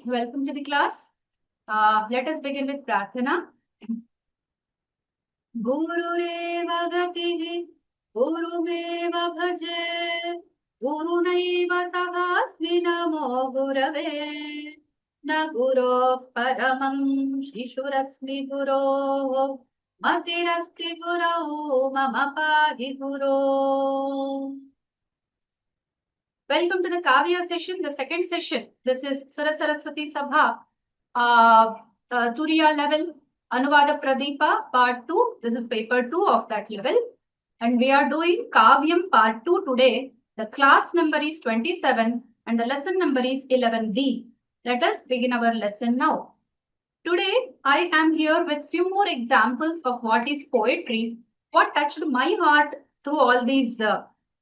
everybody. Welcome to the class. Let us begin with Prarthana. Gurureva gatihi, gurumeva bhaje, gurunaiva sahasmi namo gurave, na guro paramam shishurasmi guro, matirasti guro mama pahi guro. Welcome to the Kavya session, the second session. This is Sura Saraswati Sabha, Turiya level, Anuvada Pradeepa, part 2. This is paper 2 of that level. And we are doing Kavyam part 2 today. The class number is 27 and the lesson number is 11b. Let us begin our lesson now. Today, I am here with few more examples of what is poetry, what touched my heart through all these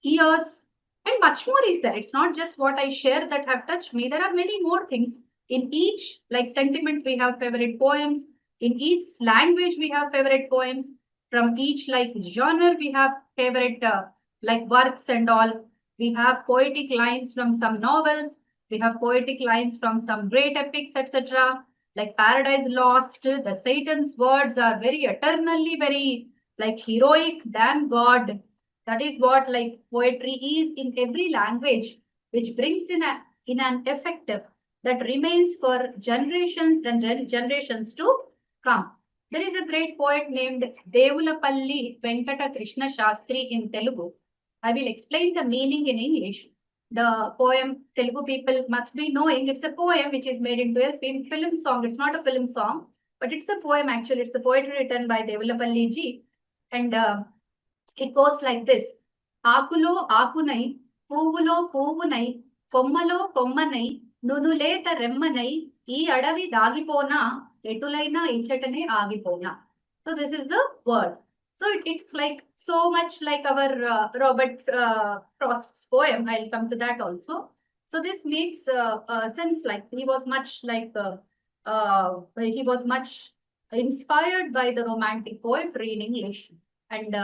years. And much more is there. It's not just what I share that have touched me. There are many more things. In each like sentiment, we have favorite poems. In each language, we have favorite poems. From each like genre, we have favorite like works and all. We have poetic lines from some novels. We have poetic lines from some great epics, etc. Like Paradise Lost. The Satan's words are very eternally very like heroic than God. That is what like poetry is in every language, which brings in an effect that remains for generations and generations to come. There is a great poet named Devulapalli Venkata Krishna Shastri in Telugu. I will explain the meaning in English. The poem Telugu people must be knowing. It's a poem which is made into a film song. It's not a film song, but it's a poem actually. It's the poetry written by Devulapalli ji. And it goes like this. Akulo akunai, puvulo puvunai, kommalo kommanai, nunuleta remmanai, ee adavi dagipona, etulaina ichatane agipona. So this is the word. So it's like so much like our Robert Frost's poem. I'll come to that also. So this makes sense. Like he was much like he was much inspired by the romantic poetry in English. And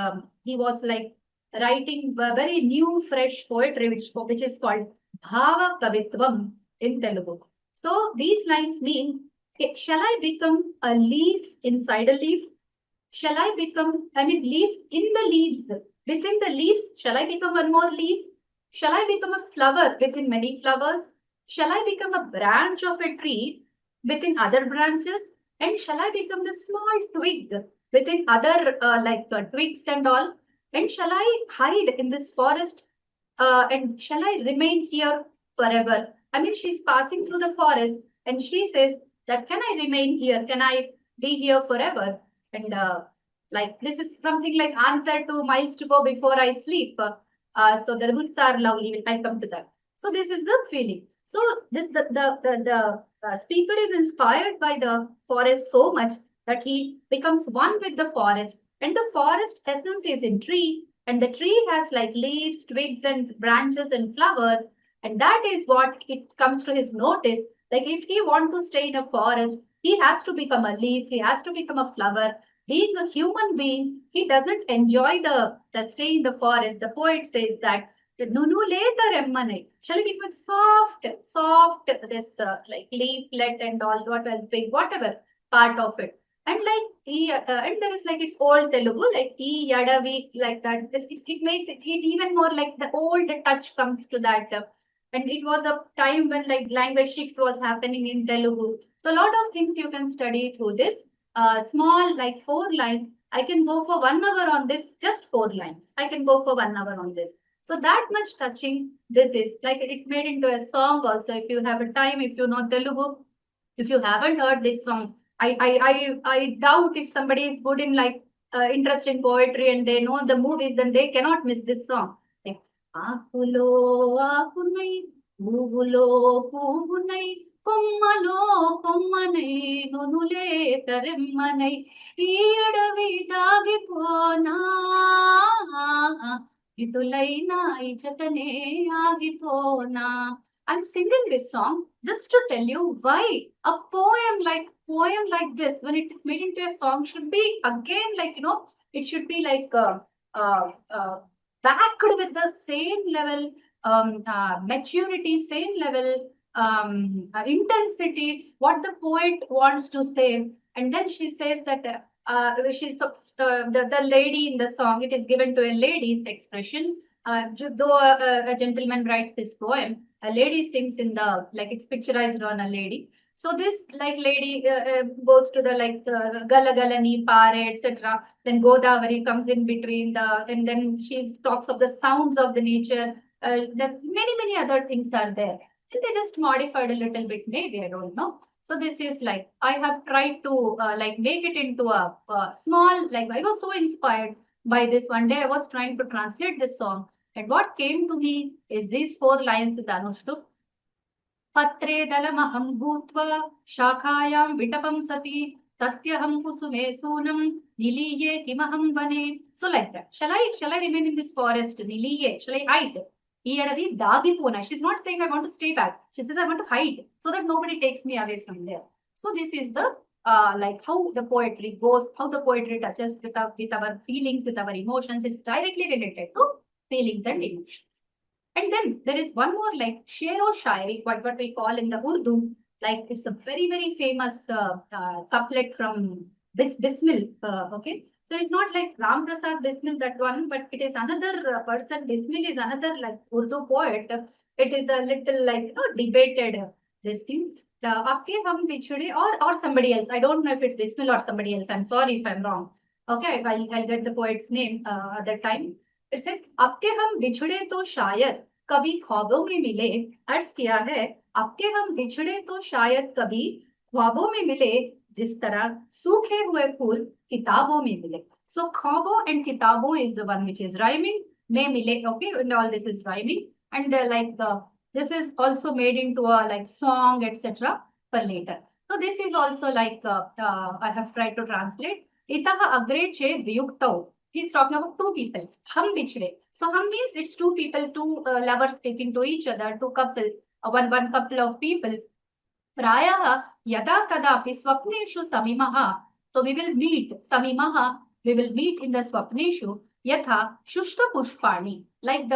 he was like writing very new, fresh poetry, which is called Bhava Kavitvam in Telugu. So these lines mean, shall I become a leaf inside a leaf? Shall I become, leaf in the leaves? Within the leaves, shall I become one more leaf? Shall I become a flower within many flowers? Shall I become a branch of a tree within other branches? And shall I become the small twig within other twigs and all? And shall I hide in this forest? And shall I remain here forever? She's passing through the forest and she says that, can I remain here? Can I be here forever? And like this is something like answer to miles to go before I sleep. So the roots are lovely. I'll come to that. So this is the feeling. So this the speaker is inspired by the forest so much that he becomes one with the forest. And the forest essence is in tree. And the tree has like leaves, twigs, and branches and flowers. And that is what it comes to his notice. Like if he wants to stay in a forest, he has to become a leaf. He has to become a flower. Being a human being, he doesn't enjoy the stay in the forest. The poet says that Nunuleta remmanai. Shall it be with soft, this like leaflet and all, what else, big, whatever part of it. And like, and there is like it's old Telugu, like E Yadavi, like that. It makes it even more like the old touch comes to that. And it was a time when like language shift was happening in Telugu. So a lot of things you can study through this. Small, like 4 lines. I can go for 1 hour on this, just 4 lines. I can go for 1 hour on this. So that much touching this is. Like it made into a song also. If you have a time, if you know Telugu, if you haven't heard this song, I doubt if somebody is good in like interest in poetry and they know the movies, then they cannot miss this song. Like, Akulo akunai, puvulo puvunai, kommalo kommanai, nunule taremmanai, ee adavi dagipona, itulaina ichatane agipona. I'm singing this song just to tell you why a poem like this, when it is made into a song, should be again like, it should be like backed with the same level maturity, same level intensity, what the poet wants to say. And then she says that the lady in the song, it is given to a lady's expression. Though a gentleman writes this poem, a lady sings in the, like it's picturized on a lady. So this like lady goes to the Gala Galani, Pare, etc. Then Godavari comes in between and then she talks of the sounds of the nature. Then many other things are there. And they just modified a little bit, maybe, I don't know. So this is like, I have tried to make it into a small, like I was so inspired by this. One day I was trying to translate this song, and what came to me is these 4 lines with Anushtup. Patre dalamaham bhutva shakayam vitapam sati satyaham kusume sunam niliye kimaham vane. So like that. Shall I remain in this forest? Niliye. Shall I hide? Iyadavi dagipona. She's not saying I want to stay back. She says I want to hide so that nobody takes me away from there. So this is the like how the poetry goes, how the poetry touches with our feelings, with our emotions. It's directly related to feelings and emotions. And then there is one more like Shero Shairi, what we call in the Urdu, like it's a very famous couplet from Bismil. Okay, so it's not like Ram Prasad Bismil, that one, but it is another person. Bismil is another like Urdu poet. It is a little like debated this thing. Aapke hum bichhde or somebody else. I don't know if it's Bismil or somebody else. I'm sorry if I'm wrong. Okay, I'll get the poet's name at that time. It's अब के हम बिछड़े तो शायद कभी ख्वाबों में मिले. अर्ज किया है अब के हम बिछड़े तो शायद कभी ख्वाबों में मिले, जिस तरह सूखे हुए फूल किताबों में मिले. So ख्वाबों and किताबों is the one which is rhyming. में मिले, okay, and all this is rhyming, and this is also made into a like song, etc. for later. So this is also like I have tried to translate. Itah agre che viyuktau. He's talking about 2 people. Hum bichde. So hum means it's 2 people, 2 lovers speaking to each other, 2 couple, one couple of people. Prayah yada kadapi swapneshu samimaha. So we will meet samimaha. We will meet in the swapneshu. Yatha shushta pushpani. Like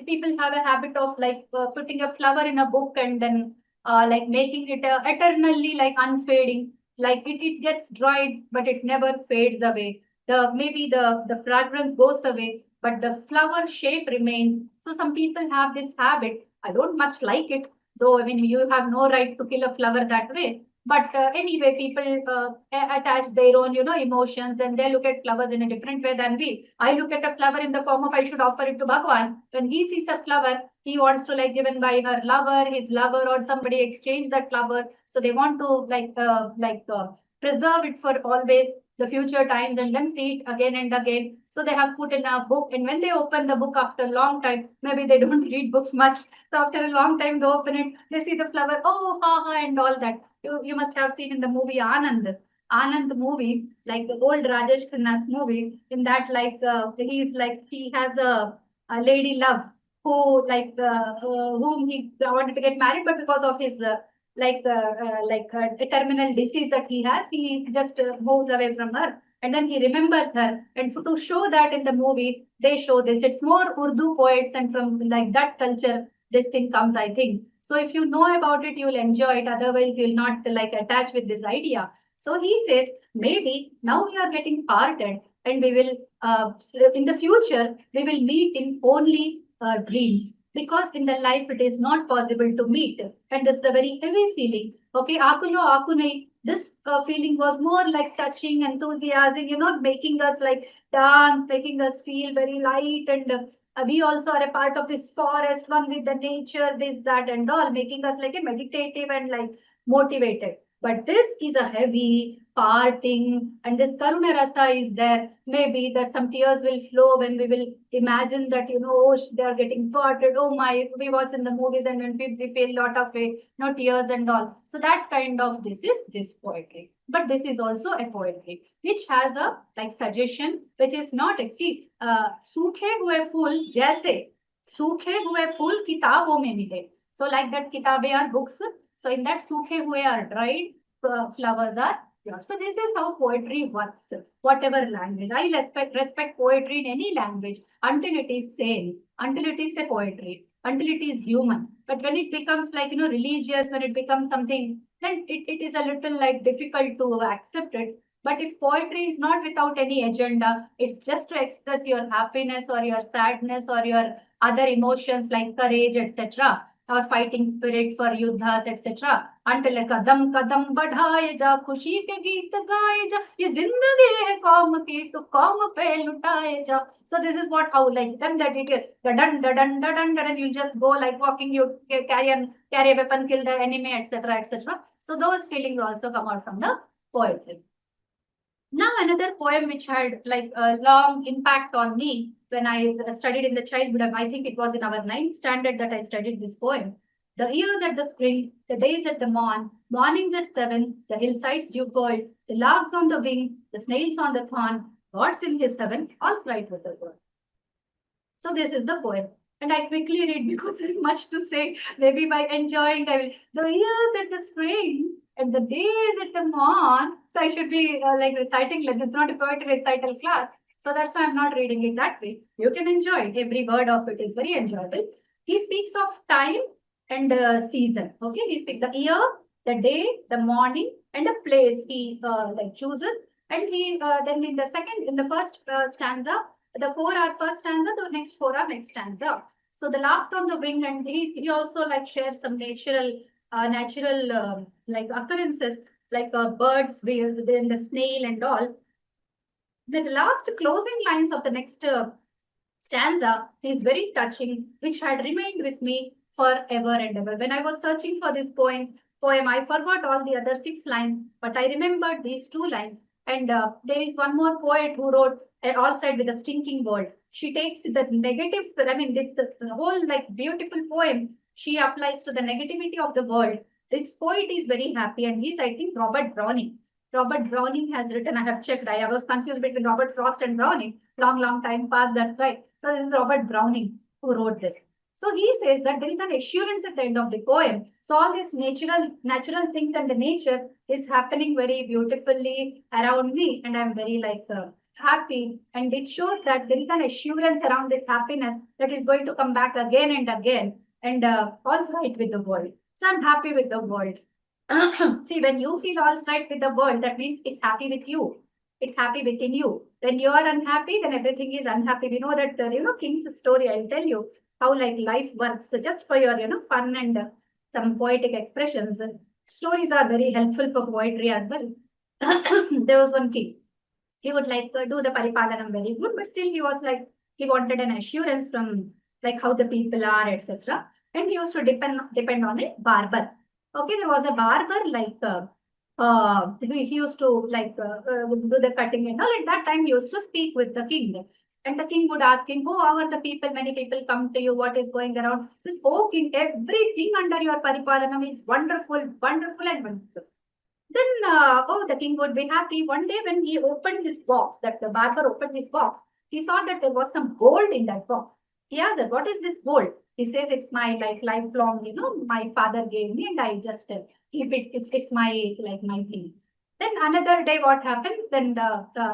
people have a habit of like putting a flower in a book and then like making it eternally like unfading. Like it gets dried, but it never fades away. Maybe the fragrance goes away, but the flower shape remains. So some people have this habit. I don't much like it, though. I mean, you have no right to kill a flower that way. But anyway, people attach their own, emotions, and they look at flowers in a different way than we. I look at a flower in the form of I should offer it to Bhagwan. When he sees a flower, he wants to like given by her lover, his lover, or somebody exchange that flower. So they want to preserve it for always, the future times, and then see it again and again. So they have put in a book, and when they open the book after a long time, maybe they don't read books much. So after a long time, they open it, they see the flower, oh, ha, ha, and all that. You must have seen in the movie Anand. Anand movie, like the old Rajesh Khanna's movie, in that he has a lady love who whom he wanted to get married, but because of his a terminal disease that he has, he just moves away from her, and then he remembers her. And to show that in the movie, they show this. It's more Urdu poets, and from like that culture, this thing comes, I think. So if you know about it, you'll enjoy it. Otherwise, you'll not like attach with this idea. So he says, maybe now we are getting parted, and we will, in the future, we will meet in only dreams. Because in the life it is not possible to meet, and this is a very heavy feeling. Okay, akulo akunai. This feeling was more like touching, enthusiasm, making us like dance, making us feel very light, and we also are a part of this forest, one with the nature, this, that, and all, making us like a meditative and like motivated. But this is a heavy parting, and this Karuna Rasa is there. Maybe that some tears will flow when we will imagine that, oh, they are getting parted. Oh my, we watch in the movies and when we feel a lot of tears and all. So that kind of this is this poetry. But this is also a poetry which has a like suggestion, which is not see, सूखे हुए फूल जैसे सूखे हुए फूल किताबों में मिले. So like that, kitabe are books. So in that, सूखे हुए are dried, flowers are pure. So this is how poetry works. Whatever language, I respect poetry in any language until it is sane, until it is a poetry. until it is human. But when it becomes like, religious, when it becomes something, then it is a little like difficult to accept it. But if poetry is not without any agenda, it's just to express your happiness or your sadness or your other emotions like courage, etc., or fighting spirit for yuddhas, etc. Until कदम कदम बढ़ाए जा, खुशी के गीत गाए जा, ये जिंदगी है कौम की, तो कौम पे लुटाए जा. So this is what how like then that it is da dun da dun da dun da dun. You just go like walking, you carry a weapon, kill the enemy, etc., etc. So those feelings also come out from the poetry. Now another poem which had like a long impact on me when I studied in the childhood, I think it was in our 9th standard that I studied this poem. The years at the spring, the days at the morn, mornings at 7, the hillsides dew cold, the larks on the wing, the snails on the thorn, God's in his heaven, all's right with the world. So this is the poem. And I quickly read because there is much to say. Maybe by enjoying, I will. The years at the spring and the days at the morn. So I should be like reciting, like it's not a poetry recital class. So that's why I'm not reading it that way. You can enjoy it. Every word of it is very enjoyable. He speaks of time and season. Okay, he speaks the year, the day, the morning, and a place he like chooses. And he then in the first stanza, the 4 are first stanza, the next 4 are next stanza. So the larks on the wing, and he also like shares some natural like occurrences like birds, then the snail and all. The last closing lines of the next stanza is very touching, which had remained with me forever and ever. When I was searching for this poem, I forgot all the other 6 lines, but I remembered these 2 lines. And there is one more poet who wrote All Side with a Stinking World. She takes the negative, I mean, this the whole like beautiful poem, she applies to the negativity of the world. This poet is very happy, and he's, I think, Robert Browning. Robert Browning has written, I have checked, I was confused between Robert Frost and Browning. Long time passed, that's right. So this is Robert Browning who wrote this. So he says that there is an assurance at the end of the poem. So all these natural things and the nature is happening very beautifully around me, and I'm very like happy. And it shows that there is an assurance around this happiness that is going to come back again and again, and all's right with the world. So I'm happy with the world. See, when you feel all's right with the world, that means it's happy with you. It's happy within you. When you are unhappy, then everything is unhappy. We know that, King's story, I'll tell you how like life works. So just for your, fun and some poetic expressions, stories are very helpful for poetry as well. There was one king. He would like do the paripalanam very good, but still he was like, he wanted an assurance from like how the people are, etc. And he used to depend on a barber. Okay, there was a barber like he used to like do the cutting and all. At that time, he used to speak with the king. And the king would ask him, "Oh, how are the people? Many people come to you. What is going around?" He says, "Oh, king, everything under your paripalanam is wonderful, wonderful, and wonderful." Then, the king would be happy. One day, when he opened his box, that the barber opened his box, he saw that there was some gold in that box. He asked, "What is this gold?" He says, "It's my like lifelong, my father gave me, and I just keep it. It's my like my thing." Then another day, what happens? Then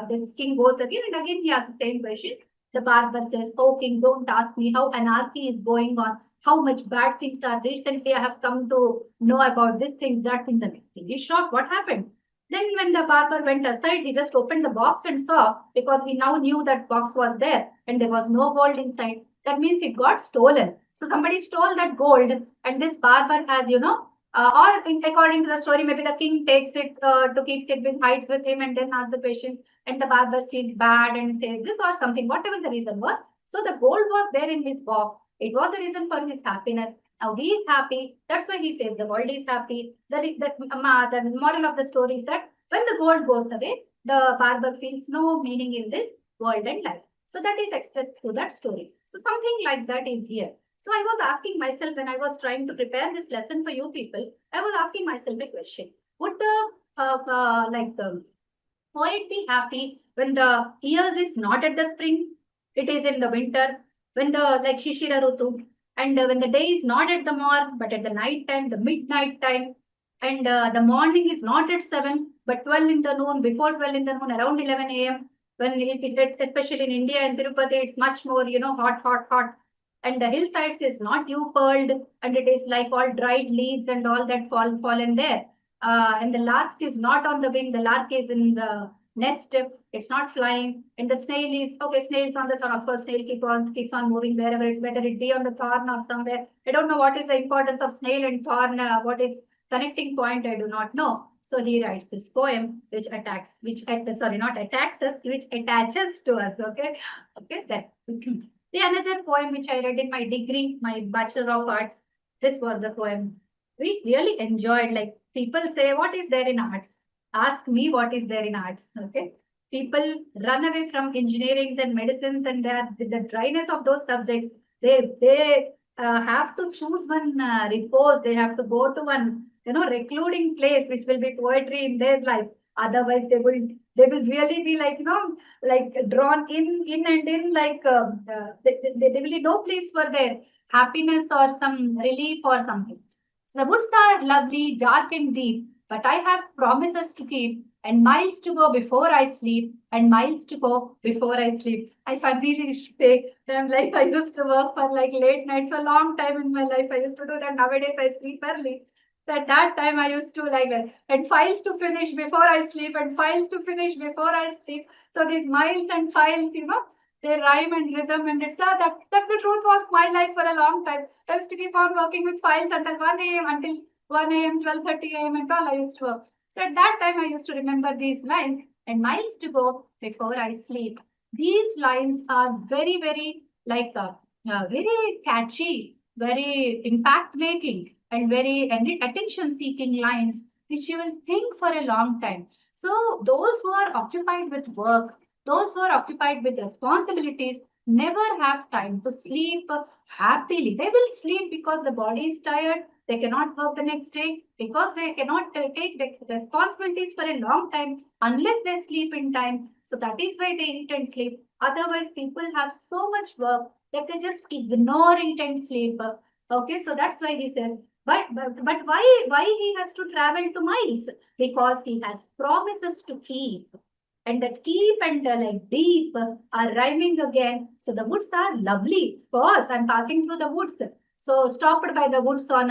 this king goes again, and again he asks the same question. The barber says, "Oh, king, don't ask me how anarchy is going on. How much bad things are. Recently, I have come to know about this thing, that things, and everything." He's shocked. What happened? Then when the barber went aside, he just opened the box and saw, because he now knew that box was there and there was no gold inside. That means it got stolen. So somebody stole that gold, and this barber has, according to the story, maybe the king takes it to keep it with, hides with him, and then asks the question, and the barber feels bad and says this or something, whatever the reason was. So the gold was there in his box. It was a reason for his happiness. Now he is happy. That's why he says the world is happy. The moral of the story is that when the gold goes away, the barber feels no meaning in this world and life. So that is expressed through that story. So something like that is here. So I was asking myself when I was trying to prepare this lesson for you people, I was asking myself a question. Would the poet be happy when the years is not at the spring? It is in the winter, when the like Shishira Rutu, and when the day is not at the morn, but at the night time, the midnight time, and the morning is not at 7, but 12 in the noon, before 12 in the noon, around 11 a.m. When especially in India and Tirupati, it's much more, hot, hot, hot. and the hillsides is not dew pearled, and it is like all dried leaves and all that fallen there. And the lark is not on the wing. The lark is in the nest. It's not flying. And the snail is okay. Snail's on the thorn. Of course, snail keeps on moving wherever it's, whether it be on the thorn or somewhere. I don't know what is the importance of snail and thorn. What is connecting point? I do not know. So he writes this poem, which attacks, sorry, not attacks us, which attaches to us. Okay, okay, that. The another poem which I read in my degree, my Bachelor of Arts, this was the poem. We really enjoyed, like people say, what is there in arts? Ask me what is there in arts, okay? People run away from engineerings and medicines, and the dryness of those subjects, they have to choose one repose. They have to go to one, recluding place, which will be poetry in their life. Otherwise, they will really be like, like drawn in and in, like there will be no place for their happiness or some relief or something. So the woods are lovely, dark and deep, but I have promises to keep and miles to go before I sleep, and miles to go before I sleep. I finally say, I'm like, I used to work for like late nights for a long time in my life. I used to do that. Nowadays I sleep early. At that time I used to like that. And files to finish before I sleep, and files to finish before I sleep. So these miles and files, they rhyme and rhythm, and it's that's the truth was my life for a long time. I used to keep on working with files until 1 a.m. until 1 a.m., 12:30 a.m. and all I used to work. So at that time I used to remember these lines, and miles to go before I sleep. These lines are very, very like very catchy, very impact making, and very attention seeking lines which you will think for a long time. So those who are occupied with work, those who are occupied with responsibilities, never have time to sleep happily. They will sleep because the body is tired. They cannot work the next day because they cannot take the responsibilities for a long time unless they sleep in time. So that is why they eat and sleep. Otherwise, people have so much work that they just ignore intense sleep. Okay, so that's why he says, but why he has to travel to miles? Because he has promises to keep. And that keep and like deep are rhyming again. So the woods are lovely. Of course, I'm passing through the woods. So stopped by the woods on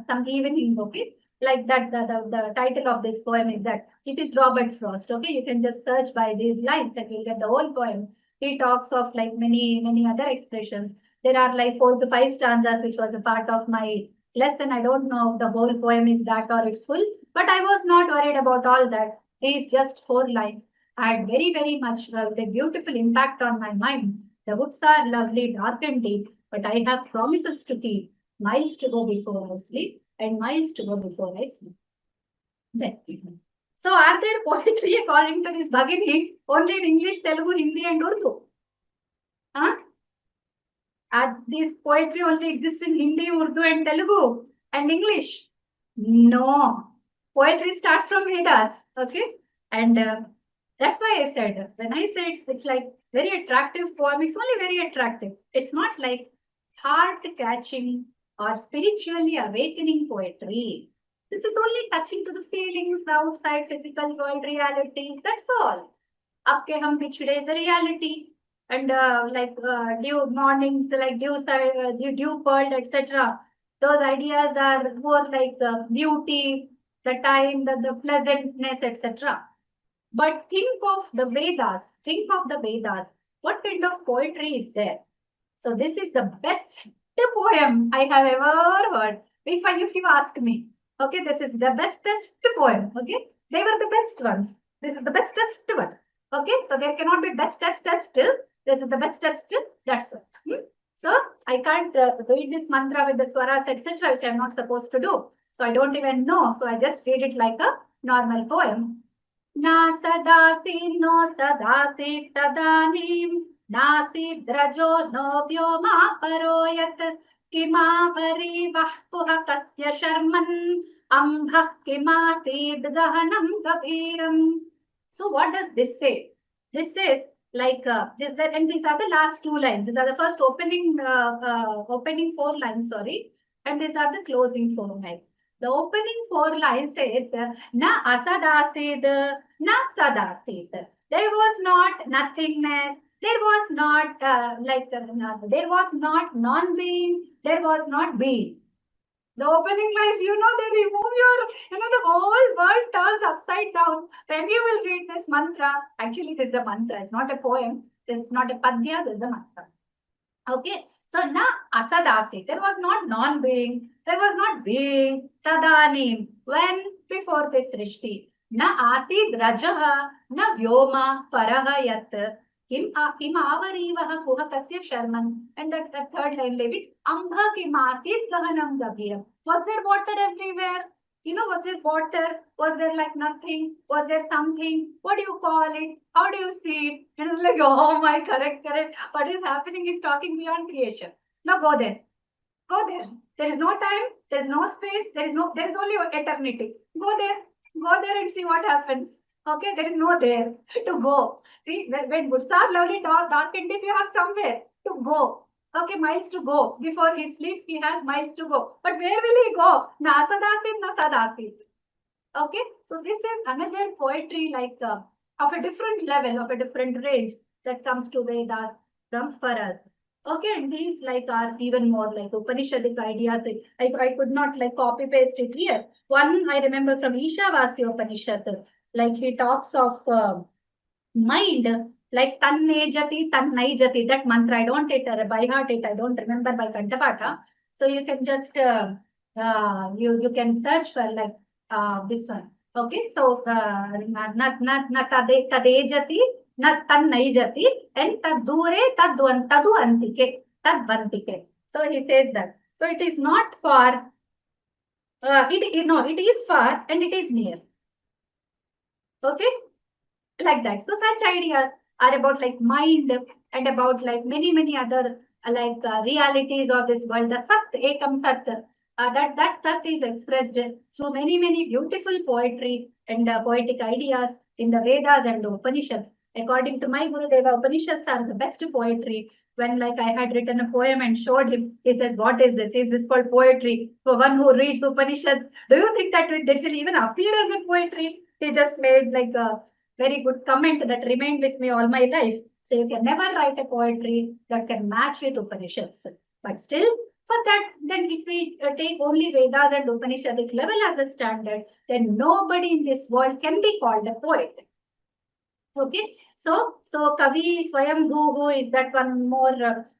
some evening, okay? Like that, the title of this poem is that it is Robert Frost, okay? You can just search by these lines and you'll get the whole poem. He talks of like many other expressions. There are like 4 to 5 stanzas, which was a part of my lesson. I don't know if the whole poem is that or it's full, but I was not worried about all that. These just 4 lines had very much a beautiful impact on my mind. The woods are lovely, dark and deep, but I have promises to keep, miles to go before I sleep, and miles to go before I sleep. Then, so are there poetry according to this Bhagini only in English, Telugu, Hindi and Urdu? Huh? This poetry only exists in Hindi, Urdu and Telugu and English? No. Poetry starts from Vedas, okay? And that's why I said, when I said it's like very attractive poem, it's only very attractive. It's not like heart-catching or spiritually awakening poetry. This is only touching to the feelings, the outside physical world realities, that's all. Aapke hum pichde is a reality. And like dew mornings, like dew pearl, etc. Those ideas are more like the beauty, the time, the pleasantness, etc. But think of the Vedas. Think of the Vedas. What kind of poetry is there? So this is the best poem I have ever heard. If you ask me, okay, this is the bestest poem. Okay, they were the best ones. This is the bestest one. Okay, so there cannot be bestest. This is the bestest. That's it. So I can't read this mantra with the swaras, etc., which I'm not supposed to do. So I don't even know. So I just read it like a normal poem. Na sadasi no sadasi tadanim नासीद्रजो नो व्योमा परोयत् किमावरी वः कुह कस्य शर्मन् अम्भः किमासीद् गहनं गभीरम्. So what does this say? This says like this, and these are the last 2 lines. These are the first opening 4 lines, sorry, and these are the closing 4 lines. The opening 4 lines says na asadasid, na sadasid. There was not nothingness. There was not there was not non-being, there was not being. The opening lines, they remove the whole world turns upside down. When you will read this mantra, actually this is a mantra, it's not a poem, it's not a padya, this is a mantra. Okay, so na asadasi, there was not non-being, there was not being, tadanim, when before this srishti, na asid rajaha, na vyoma paraha yat, kim avarivaha kuhakasya sharman, and that third line, leave it, ambha kim asid gahanam gabhiram. Was there water everywhere? Was there water? Was there like nothing? Was there something? What do you call it? How do you see it? It is like, oh my, correct. What is happening is talking beyond creation. Now go there. Go there. There is no time. There is no space. There is only eternity. Go there. Go there and see what happens. Okay, there is no there to go. See, when woods are lovely, dark and deep, you have somewhere to go. Okay, miles to go. Before he sleeps, he has miles to go. But where will he go? Na asadasit, na sadasit. Okay, so this is another poetry of a different level, of a different range that comes to Vedas from Farad. Okay, and these are even more like Upanishadic ideas. I could not copy paste it here. One I remember from Ishavasya Upanishad, he talks of mind, like tannejati, tannaijati, that mantra. I don't by heart it, I don't remember by Kantapatha. So you can just you can search for this one. Okay, so tadejati, na tannaijati, and tadure tadu antike, tadvantike. So he says that. So it is not for it is far and it is near. Okay, like that. So such ideas are about mind and about many other realities of this world. The Sat, Ekam Sat, that Sat is expressed through many beautiful poetry and poetic ideas in the Vedas and the Upanishads. According to my Guru Deva, Upanishads are the best poetry. When I had written a poem and showed him, he says, what is this? Is this called poetry? For one who reads Upanishads, do you think that this will even appear as a poetry? He just made a very good comment that remained with me all my life. So you can never write a poetry that can match with Upanishads. But still, for that, then if we take only Vedas and Upanishadic level as a standard, then nobody in this world can be called a poet. Okay, so Kavi Swayambhu is that one more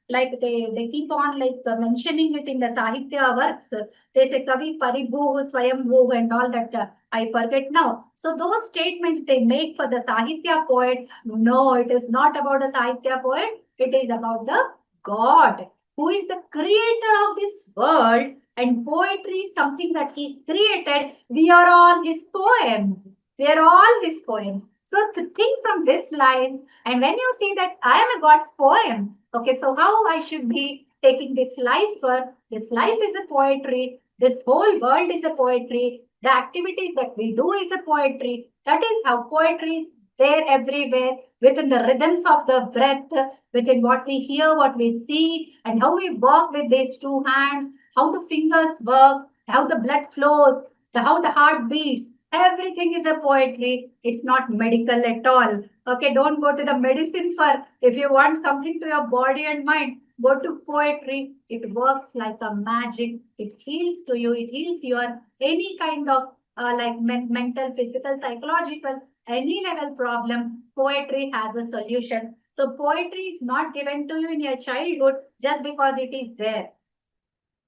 they keep on mentioning it in the Sahitya works. They say Kavi Paribhu Swayambhu and all that. I forget now. So those statements they make for the Sahitya poet. No, it is not about a Sahitya poet. It is about the God who is the creator of this world, and poetry is something that he created. We are all his poems. We are all his poems. So to think from this lines, and when you see that I am a God's poem, okay, so how I should be taking this life for, this life is a poetry, this whole world is a poetry, the activities that we do is a poetry. That is how poetry is there everywhere, within the rhythms of the breath, within what we hear, what we see, and how we work with these two hands, how the fingers work, how the blood flows, how the heart beats. Everything is a poetry. It's not medical at all. Okay, don't go to the medicine for, if you want something to your body and mind, go to poetry. It works like a magic. It heals to you. It heals your any kind of mental, physical, psychological, any level problem. Poetry has a solution. So poetry is not given to you in your childhood just because it is there.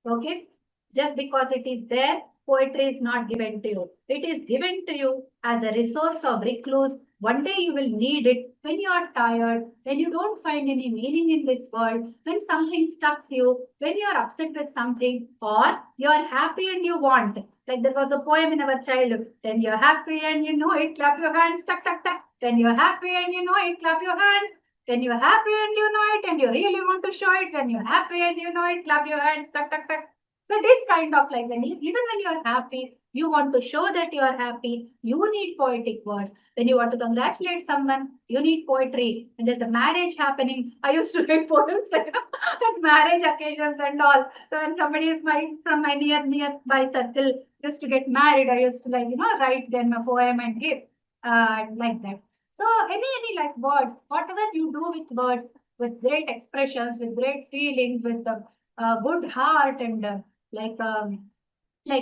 Okay, just because it is there, poetry is not given to you. It is given to you as a resource of recluse. One day you will need it when you are tired, when you don't find any meaning in this world, when something stucks you, when you are upset with something, or you are happy and you want. Like there was a poem in our childhood. When you're happy and you know it, clap your hands, tuck, tuck, tuck. When you're happy and you know it, clap your hands. When you're happy and you know it and you really want to show it, when you're happy and you know it, clap your hands, tuck, tuck, tuck. So this kind of even when you're happy, you want to show that you are happy, you need poetic words. When you want to congratulate someone, you need poetry. When there's a marriage happening, I used to write poems at marriage occasions and all. So when somebody is from my nearby circle used to get married, I used to write them a poem and give like that. So any like words, whatever you do with words, with great expressions, with great feelings, with good heart and like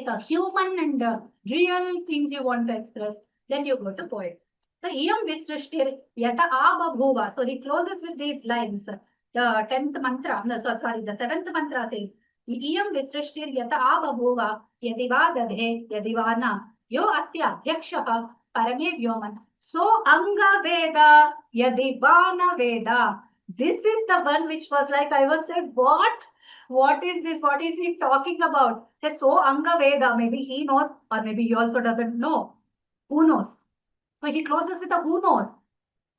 a human and real things you want to express, then you go to poet. So iyam visrishtir yata ababhuva. So he closes with these lines. The 10th mantra, no, sorry, the 7th mantra says, iyam visrishtir yata ababhuva yadiva dadhe yadivana yo asya adhyakshah parame vyoman. So anga veda yadivana veda. This is the one which was like, I was said, what? What is this? What is he talking about? So Anga Veda, maybe he knows, or maybe he also doesn't know. Who knows? So he closes with a who knows.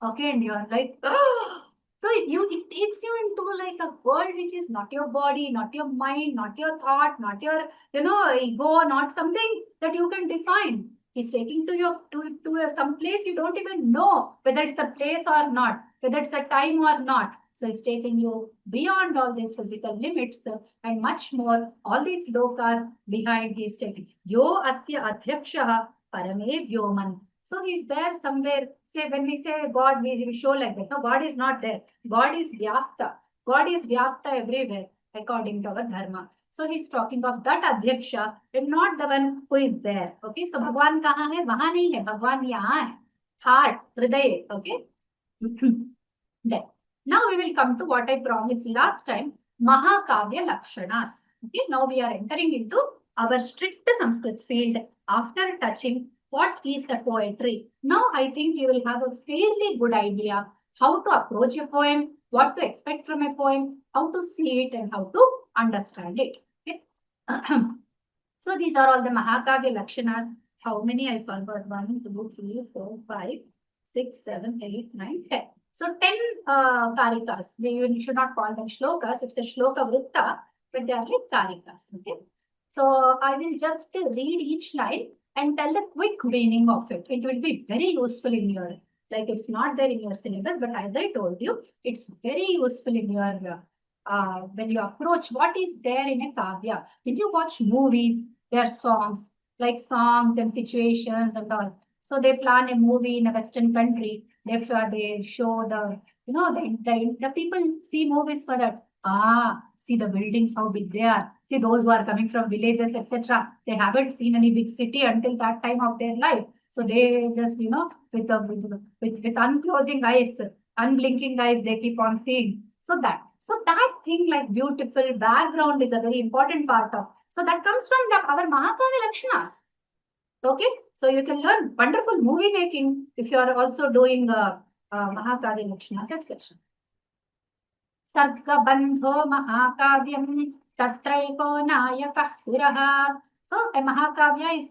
Okay, and you're like, oh. So it takes you into like a world which is not your body, not your mind, not your thought, not your ego, not something that you can define. He's taking to your some place you don't even know whether it's a place or not, whether it's a time or not. So he's taking you beyond all these physical limits and much more. All these lokas behind he's taking. Yo asya adhyaksha parame vyoman. So he's there somewhere. Say when we say God, we show like that. No, God is not there. God is vyapta. God is vyapta everywhere according to our dharma. So he's talking of that adhyaksha and not the one who is there. Okay. So Bhagwan kahan hai? Wahan nahi hai. Bhagwan yahan hai. Heart, hriday. Okay. There. Now we will come to what I promised last time. Mahakavya Lakshanas. Okay. Now we are entering into our strict Sanskrit field after touching what is a poetry. Now I think you will have a fairly good idea how to approach a poem, what to expect from a poem, how to see it and how to understand it. Okay. So these are all the Mahakavya Lakshanas. How many I forgot? 1, 2, 3, 4, 5, 6, 7, 8, 9, 10. So 10 karikas. You should not call them shlokas. It's a shloka vrutta, but they are like karikas. Okay. So I will just read each line and tell the quick meaning of it. It will be very useful in your, like it's not there in your syllabus, but as I told you, it's very useful in your, when you approach what is there in a kavya. When you watch movies, there are songs, like songs and situations and all. So they plan a movie in a Western country. They show the people see movies for that. See the buildings, how big they are. See those who are coming from villages, etc. They haven't seen any big city until that time of their life. So they just, with unclosing eyes, unblinking eyes, they keep on seeing. So that thing like beautiful background is a very important part of. So that comes from our Mahakavya Lakshanas. Okay, so you can learn wonderful movie making if you are also doing Mahakavya Lakshanas, etc. Sargabandho Mahakavyam Tatraiko Nayakah Suraha. So a Mahakavya is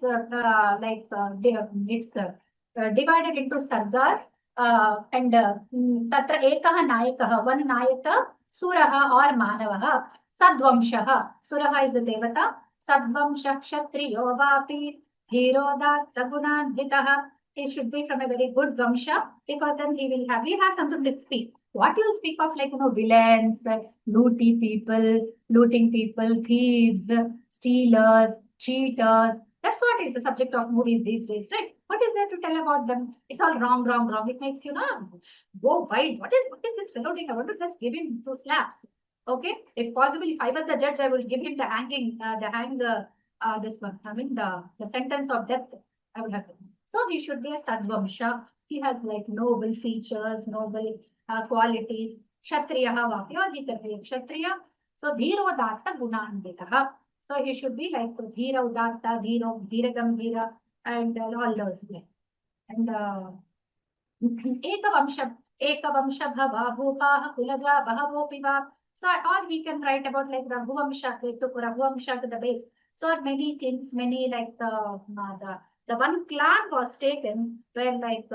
divided into sargas and Tatra Ekah Nayakah, one Nayaka, Suraha or Manavaha, Sadvamshaha. Suraha is the Devata, Sadvamsha Kshatriyo Vapi, Hero Datta Gunadvitaha. He should be from a very good Vamsha because then we have something to speak. What you'll speak of like, villains, looting people, thieves, stealers, cheaters. That's what is the subject of movies these days, right? What is there to tell about them? It's all wrong, wrong, wrong. It makes you go wild. What is this fellow doing? I want to just give him 2 slaps. Okay. If possible, if I were the judge, I will give him this one. I mean the sentence of death. I will have it. So he should be a Sadvamsha. He has like noble features, noble qualities. Kshatriyaha vapi, or he can be a Kshatriya. So Dhiro Datta Gunanvitaha. So he should be like Dhira Udatta, Dhira Gambhira, and all those. And Ekavamsha Bhava Bhupaha Kulaja Bhavopiva. So or we can write about like Raghuvamsha, they took Raghuvamsha to the base. So many things, many like the one clan was taken where like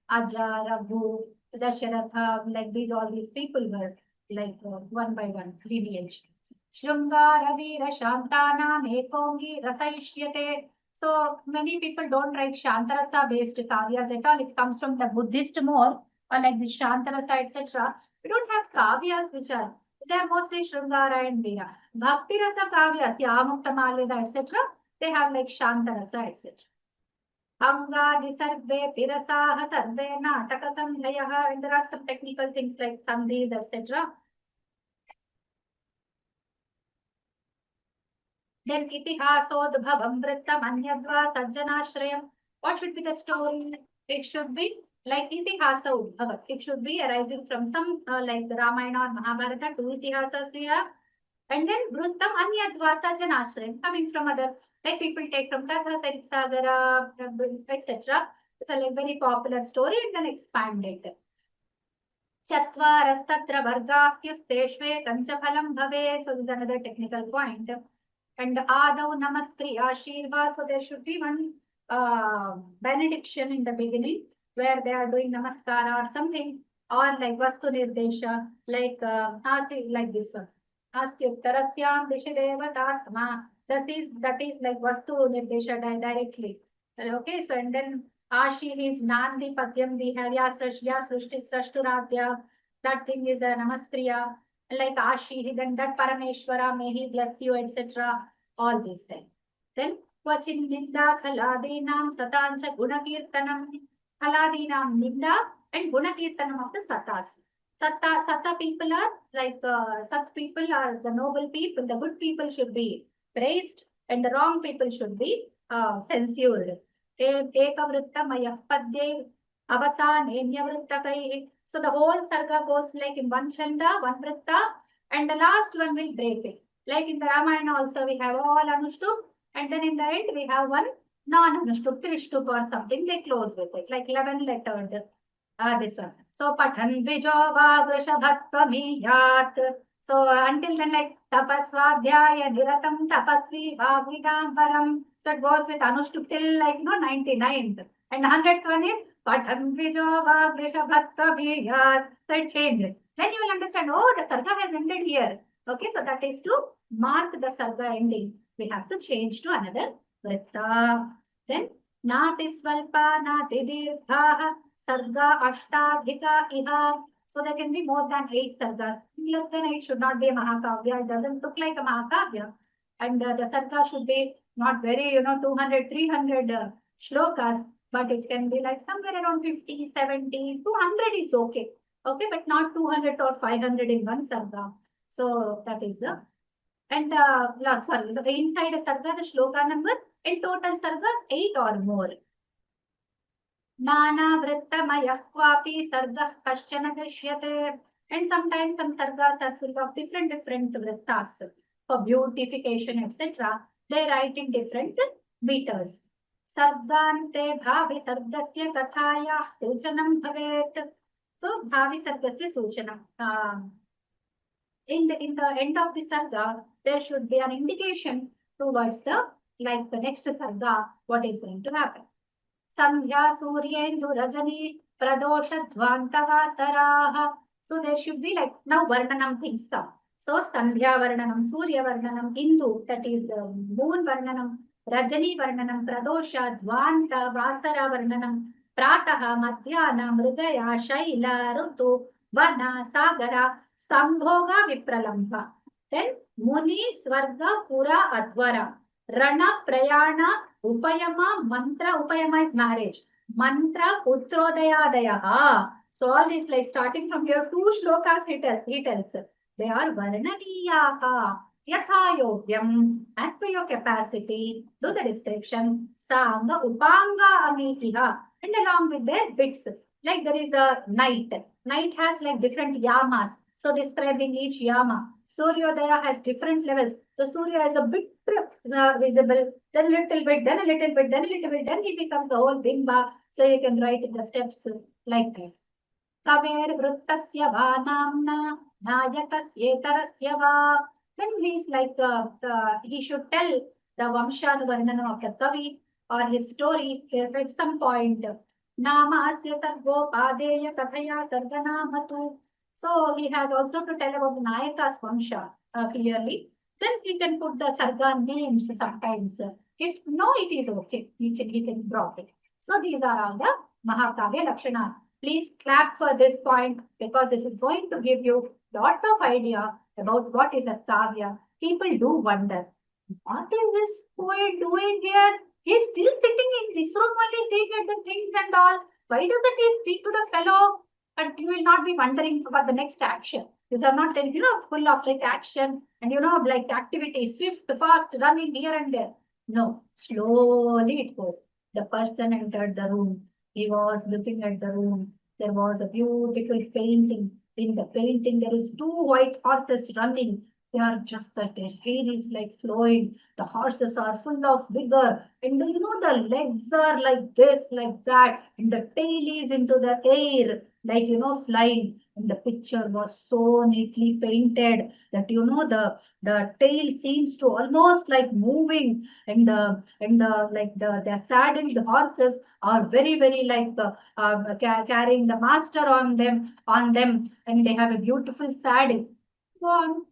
Aja, Raghu, Dasharatha, like all these people were like one by one lineage. Shrungara Veera Shantana Mekongi Rasaishyate. So many people don't write Shantarasa based kavyas at all. It comes from the Buddhist more, or like the Shantarasa, etc. We don't have kavyas which are, they are mostly Shrungara and Veera. Bhakti Rasa kavyas, Yamukta Maleda, etc. They have like Shantarasa, etc. Angani sarve pirasaha sarve nataka sandhayaha. And there are some technical things like sandhis, etc. Then itihasodbhavam vrittam anyadva sajjanashrayam. What should be the story? It should be like itihasa udbhavat. It should be arising from some like the Ramayana or Mahabharata. Two itihasas we have. And then vrittam anyadva sajjanashrayam, coming from other, like people take from Katha, Sarisagara, etc. It's a like very popular story and then expand it. Chatvarastatra vargashyusteshve kanchapalam bhave. So this is another technical point. And Adav Namaskri Ashirvad. So there should be one benediction in the beginning where they are doing Namaskara or something, or like Vastu Nirdesha, like like this one. Astyuttarasyam Dishidevatatma. That is like Vastu Nirdesha directly. Okay, so and then Ashi is Nandi Padyam, we have Srushti Srashturadya. That thing is a Namaskriya. Like Ashi, then that Parameshwara, may he bless you, etc. All these things. Then Kvachin Ninda Khaladinam Satancha Gunakirtanam. Khaladinam Ninda and Gunakirtanam of the Satas. Sata people are like Sat people are the noble people, the good people should be praised and the wrong people should be censured. Ekavrittamaya padye avasanenyavruttakaihi. So the whole sarga goes like in one chanda, one vritta, and the last one will break it. Like in the Ramayana also we have all anushtup, and then in the end we have one non-anushtup, trishtup or something, they close with it, like 11 lettered. This one. So Pathan Vijova Vrishabhattvamiyat. So until then, like Tapasvadhyaya Niratam Tapasvi Bhagvidambaram. So it goes with Anushtup till like 99th. And 100th one is Pathan Vijova Vrishabhattvamiyat. So it changes. Then you will understand, oh, the sarga has ended here. Okay, so that is to mark the sarga ending. We have to change to another vritta. Then Nati Svalpa Nati Dirgha. Sarga Ashtadhika Iha. So there can be more than 8 sargas. Less than 8 should not be a Mahakavya. It doesn't look like a Mahakavya. And the sarga should be not very, 200, 300 shlokas, but it can be like somewhere around 50, 70, 200 is okay. Okay, but not 200 or 500 in one sarga. So that is the, and sorry, so inside a sarga, the shloka number, in total sargas, 8 or more. Nana Vrittamaya Kwapi Sargah Kaschana Dashyate. And sometimes some sargas are full of different vrittas for beautification, etc. They write in different meters. Sargante Bhavi Sargasya Kathaya Suchanam Bhavet. So Bhavi Sargasya Suchanam. In the end of the sarga, there should be an indication towards the next sarga, what is going to happen. Sandhya Suryendu Rajani Pradosha Dvantavasaraha. So there should be like now Varnanam things come. So Sandhya Varnanam, Surya Varnanam, Indu, that is Moon Varnanam, Rajani Varnanam, Pradosha, Dvanta, Vasara Varnanam, Prataha, Madhyana, Mridaya, Shaila, Rutu, Vana, Sagara, Sambhoga, Vipralambha. Then Muni, Swarga, Pura, Advara, Rana, Prayana, Upayama, mantra, Upayama is marriage. Mantra, Putrodayadayaha. So all this like starting from your 2 shlokas he tells. They are Varnaniyaha. Yatha yogyam. As per your capacity, do the description. Sanga, Upanga, Amitiha. And along with their bits. Like there is a night. Night has like different yamas. So describing each yama. Suryodaya has different levels. The Surya is a bit visible, then a little bit, then a little bit, then a little bit, then he becomes the whole bimba. So you can write the steps like this. Kaver Vruttasya Vanamna Nayakasyetarasya Va. Then he is like he should tell the Vamshanuvarnanam of the Kavi or his story at some point. Namasya Sargo Padeya Kathaya Sarganamatu. So he has also to tell about the Nayaka's Vamsha clearly. Then he can put the sarga names sometimes. If no, it is okay. He can drop it. So these are all the Mahakavya Lakshana. Please clap for this point because this is going to give you lot of idea about what is a Kavya. People do wonder, what is this poet doing here? He's still sitting in this room only, seeing at the things and all. Why doesn't he speak to the fellow? And you will not be wondering about the next action. These are not, full of like action and, like activity, swift, fast, running here and there. No, slowly it goes. The person entered the room. He was looking at the room. There was a beautiful painting. In the painting, there is two white horses running. They are just that their hair is like flowing. The horses are full of vigor. And the legs are like this, like that. And the tail is into the air, like, flying. And the picture was so neatly painted that, the tail seems to almost like moving. And the saddled horses are very, very like carrying the master on them. And they have a beautiful saddle. Go on.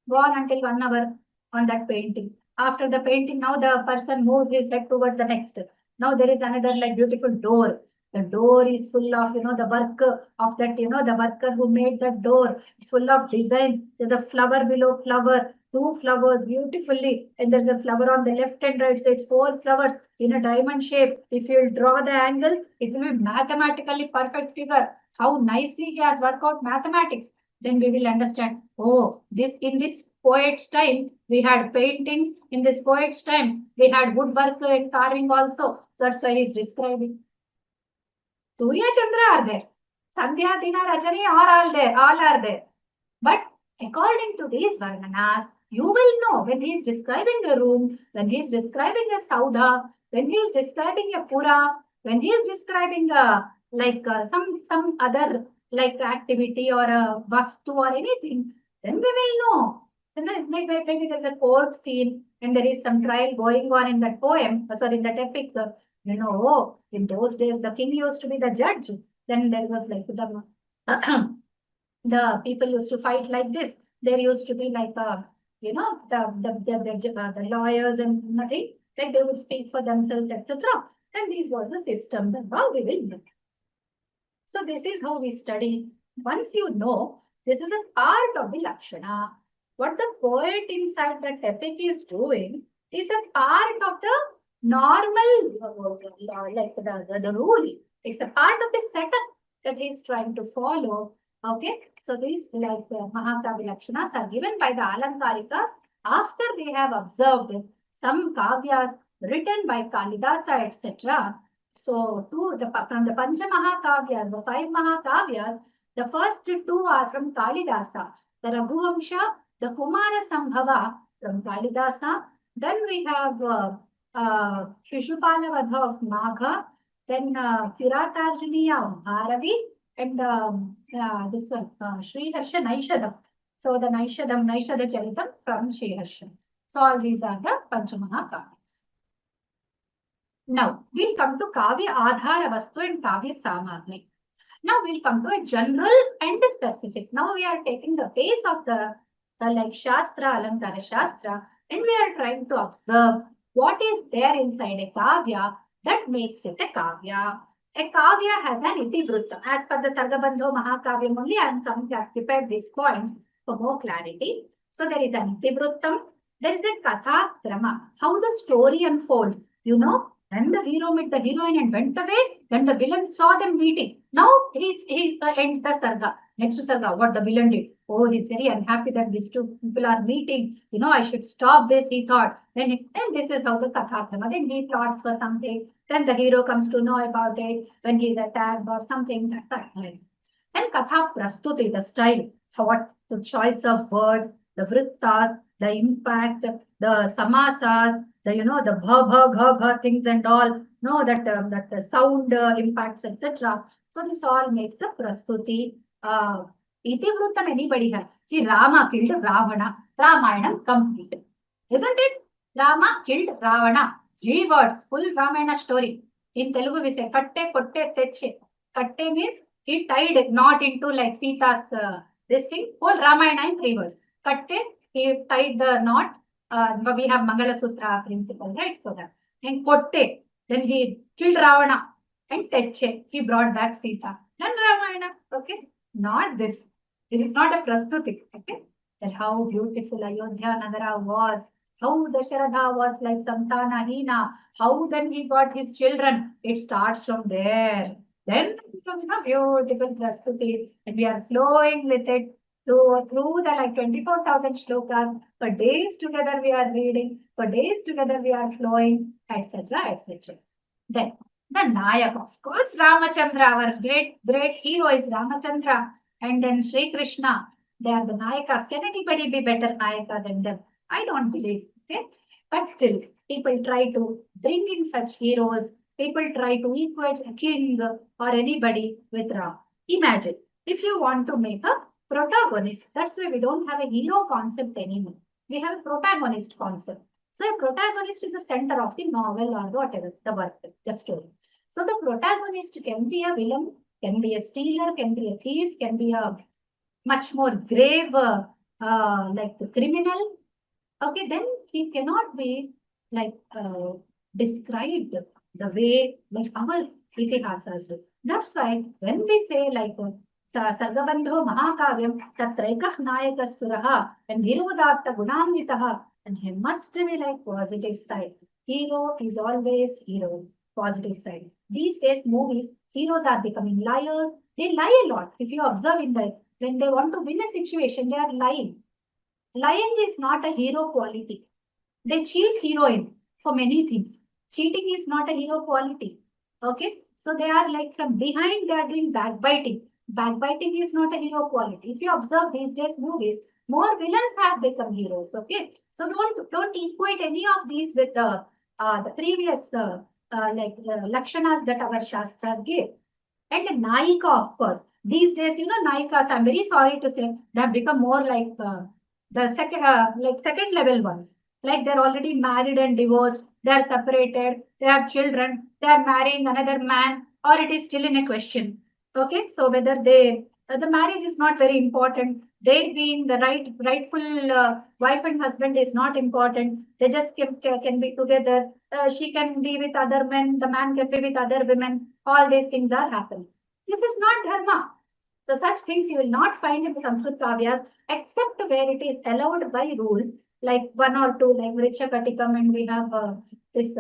Go on until 1 hour on that painting. After the painting, now the person moves his head towards the next. Now there is another like beautiful door. The door is full of, the work of that, the worker who made that door. It's full of designs. There's a flower below flower, two flowers beautifully. And there's a flower on the left and right. So it's four flowers in a diamond shape. If you draw the angle, it will be mathematically perfect figure. How nicely he has worked out mathematics. Then we will understand, oh, in this poet's time, we had paintings. In this poet's time, we had woodwork and carving also. That's why he's describing. Turiya Chandra are there. Sandhya, Dina, Rajani are all there. All are there. But according to these Varnanas, you will know when he is describing a room, when he is describing a Sauda, when he is describing a Pura, when he is describing some other like activity or a vastu or anything, then we will know. Then maybe there's a court scene and there is some trial going on in that poem, sorry, in that epic. In those days the king used to be the judge. Then there was like the people used to fight like this. There used to be like the lawyers and nothing. Like they would speak for themselves, etc. And this was the system. That's how we will know. So this is how we study. Once you know, this is a part of the Lakshana. What the poet inside the epic is doing is a part of the normal, like the rule. It's a part of the setup that he's trying to follow. Okay, so these like Mahakavya Lakshanas are given by the Alankarikas after they have observed some kavyas written by Kalidasa, etc. So, from the Pancha Mahakavyas, the 5 Mahakavyas, the first 2 are from Kalidasa, the Raghuvamsha, the Kumara Sambhava from Kalidasa. Then we have Shishupala Vadha of Magha, then Kiratarjuniya of Bharavi, and this one, Sri Harsha Naishadam. So, the Naishada Charitam from Sri Harsha. So, all these are the Pancha Mahakavyas. Now, we'll come to Kavya Adhara Vastu and Kavya Samagri. Now, we'll come to a general and a specific. Now, we are taking the base of the like Shastra, Alankara Shastra, and we are trying to observe what is there inside a Kavya that makes it a Kavya. A Kavya has an Itivrittam. As per the Sargabandho Mahakavyam only, I have prepared these points for more clarity. So, there is an Itivrittam. There is a Katha Krama. How the story unfolds. When the hero met the heroine and went away, then the villain saw them meeting. Now he ends the sarga. Next sarga, what the villain did. Oh, he's very unhappy that these two people are meeting. I should stop this, he thought. Then this is how the katha krama. Then he plots for something. Then the hero comes to know about it when he is attacked or something. That way. Then katha prastuti, the style, what the choice of words, the vrittas, the impact, the samasas, the bha gha things and all, that sound impacts, etc. So this all makes the prastuti. Itivrittam anybody has. See, Rama killed Ravana. Ramayanam complete. Isn't it? Rama killed Ravana. 3 words, full Ramayana story. In Telugu we say katte kotte teche. Katte means he tied a knot into like Sita's this thing. Whole Ramayana in 3 words. Katte, he tied the knot. We have Mangala Sutra principle, right? So that. And Kotte, then he killed Ravana. And Teche, he brought back Sita. Then Ramayana, okay? Not this. This is not a prastuti, okay? That how beautiful Ayodhya Nagara was. how Dasharatha was like Santanahina, how then he got his children. It starts from there. Then it becomes a beautiful Prastuti, and we are flowing with it through the like 24,000 shlokas. For days together we are reading, for days together we are flowing, etc. etc. Then the Nayak, of course, Ramachandra, our great hero is Ramachandra, and then Sri Krishna. They are the Nayakas. Can anybody be better Nayaka than them? I don't believe. Okay, but still, people try to bring in such heroes. People try to equate a king or anybody with Ram. Imagine if you want to make a protagonist. That's why we don't have a hero concept anymore. We have a protagonist concept. So a protagonist is the center of the novel or whatever, the work, the story. So the protagonist can be a villain, can be a stealer, can be a thief, can be a much more grave, like the criminal. Okay, then he cannot be like described the way like our itihasas do. That's why when we say like Sargabandho Mahakavyam Tatraikah Nayakas Suraha and Nirudatta Gunanvitaha, and he must be like positive side. Hero is always hero, positive side. These days movies, heroes are becoming liars. They lie a lot. If you observe in the when they want to win a situation, they are lying. Lying is not a hero quality. They cheat heroine for many things. Cheating is not a hero quality. Okay. So they are like from behind, they are doing backbiting. Backbiting is not a hero quality. If you observe these days movies, more villains have become heroes. Okay. So don't equate any of these with the previous lakshanas that our Shastra gave. And a Naika, of course. These days, Naikas, I'm very sorry to say, they have become more like like second level ones. Like they're already married and divorced, they're separated, they have children, they are marrying another man, or it is still in a question. Okay, so whether the marriage is not very important. They being the rightful wife and husband is not important. They just can be together. She can be with other men, the man can be with other women. All these things are happening. This is not dharma. So such things you will not find in the Sanskrit Kavyas except where it is allowed by rule, like one or two, like Vricha Katikam, and we have this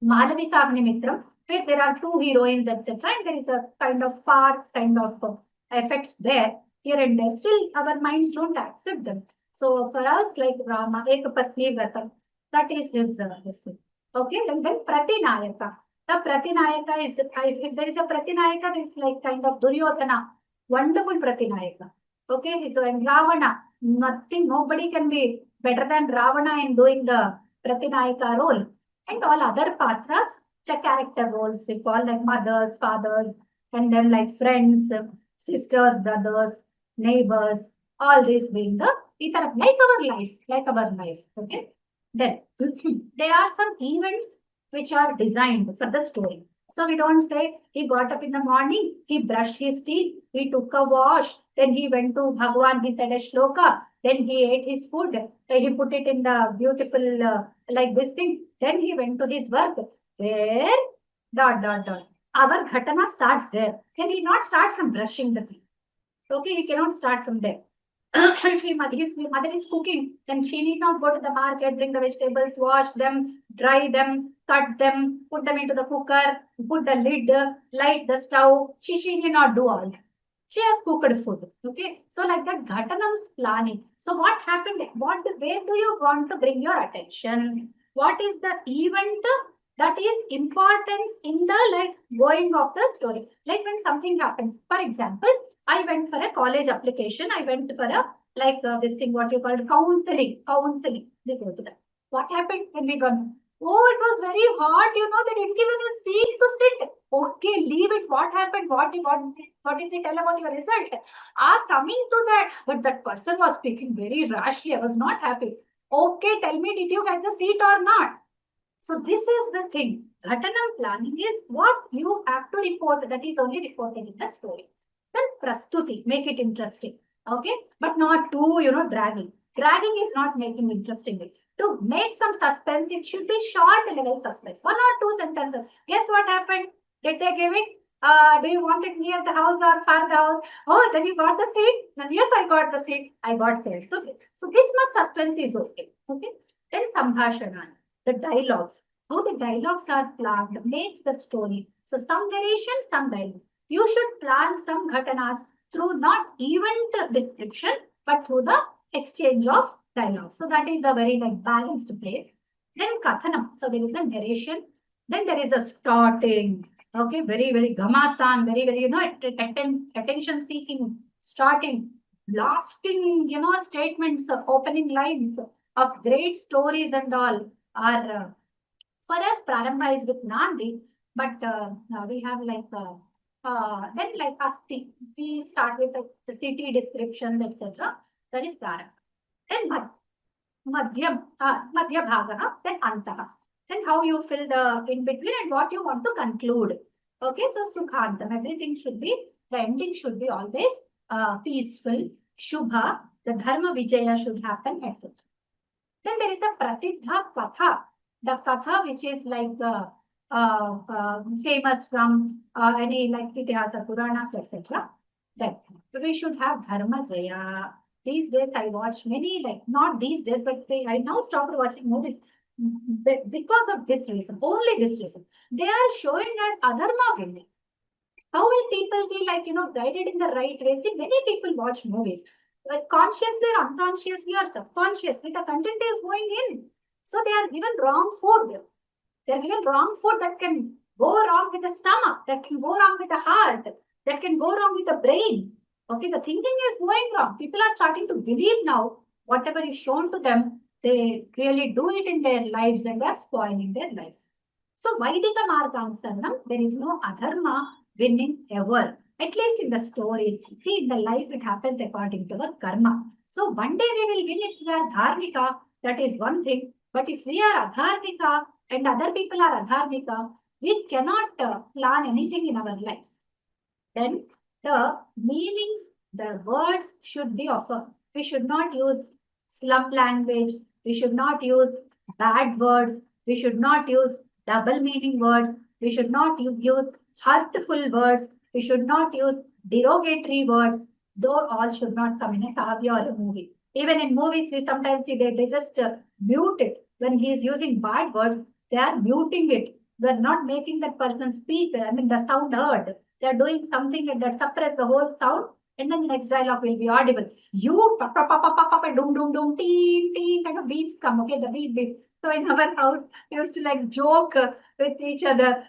Malavika Agnimitram, where there are two heroines, etc. And there is a kind of farce, kind of effects there, here and there. Still, our minds don't accept them. So for us, like Rama, Ekapasni Vratam, that is his thing. Okay, then Pratinayaka. The Pratinayaka is, if there is a Pratinayaka, it's like kind of Duryodhana. Wonderful Pratinayaka. Okay, so and Ravana, nobody can be better than Ravana in doing the Pratinayaka role. And all other patras, character roles, we call like mothers, fathers, and then like friends, sisters, brothers, neighbors, all these being the ether, like our life. Okay. Then there are some events which are designed for the story. So we don't say he got up in the morning, he brushed his teeth, he took a wash, then he went to Bhagwan, he said a shloka, then he ate his food, he put it in the beautiful like this thing, then he went to his work. There, dot. Our ghatana starts there. Can he not start from brushing the teeth? Okay, he cannot start from there. If his mother is cooking, then she need not go to the market, bring the vegetables, wash them, dry them, cut them, put them into the cooker, put the lid, light the stove. She need not do all that. She has cooked food. Okay. So like that Ghatanam's planning. So what happened? Where do you want to bring your attention? What is the event that is important in the like going of the story? Like when something happens, for example, I went for a college application. I went for a like this thing, what you call counseling. Counseling. They go to that. What happened when we got? Oh, it was very hot. They didn't give us a seat to sit. Okay, leave it. What happened? What did they tell about your result? Coming to that. But that person was speaking very rashly. I was not happy. Okay, tell me, did you get the seat or not? So this is the thing. Ghatanam planning is what you have to report. That is only reported in the story. Then prastuti, make it interesting. Okay, but not too, dragging. Dragging is not making interesting. To make some suspense, it should be short level suspense. One or two sentences. Guess what happened? Did they give it? Do you want it near the house or far the house? Oh, then you got the seat? And yes, I got the seat. I got seat. So this much suspense is okay. Okay. Then sambhashanan, the dialogues. How the dialogues are planned makes the story. So some narration, some dialogue. You should plan some ghatanas through not event description, but through the exchange of dialogues. So that is a very balanced place. Then kathanam. So there is a narration. Then there is a starting. Okay, very gamasan, very attention seeking, starting, blasting, statements, opening lines of great stories and all are for us. Prarambha is with Nandi, but we have then Asti. We start with the city descriptions, etc. That is Prarambha. Then Madhyam, Madhya Bhagaha, then Antaha. Then how you fill the in between and what you want to conclude. Okay, so Sukhantam, everything should be, the ending should be always peaceful, Shubha, the Dharma Vijaya should happen, etc. Then there is a Prasiddha Katha, the Katha which is famous from any Itihasa, Puranas, etc. Then we should have Dharma Jaya. These days I watch many, not these days, but I now stopped watching movies because of this reason, only this reason. They are showing us adharma winning. How will people be guided in the right way? See, many people watch movies. Consciously or unconsciously or subconsciously, the content is going in. So they are given wrong food. They are given wrong food that can go wrong with the stomach, that can go wrong with the heart, that can go wrong with the brain. Okay, the thinking is going wrong. People are starting to believe now whatever is shown to them, they really do it in their lives and are spoiling their lives. So Vaidika Margamsanam, there is no adharma winning ever. At least in the stories. See, in the life it happens according to our karma. So one day we will win if we are dharmika, that is one thing. But if we are adharmika and other people are adharmika, we cannot plan anything in our lives. Then the meanings, the words should be offered. We should not use slum language. We should not use bad words. We should not use double meaning words. We should not use hurtful words. We should not use derogatory words. Though all should not come in a kavya or a movie. Even in movies, we sometimes see they just mute it. When he is using bad words, they are muting it. They are not making that person speak. I mean, the sound heard. They are doing something that suppress the whole sound, and then the next dialogue will be audible. You pa pa pa pa pa pa dum dum dum ting ting, kind of beeps come. Okay, the beep. So in our house, we used to joke with each other.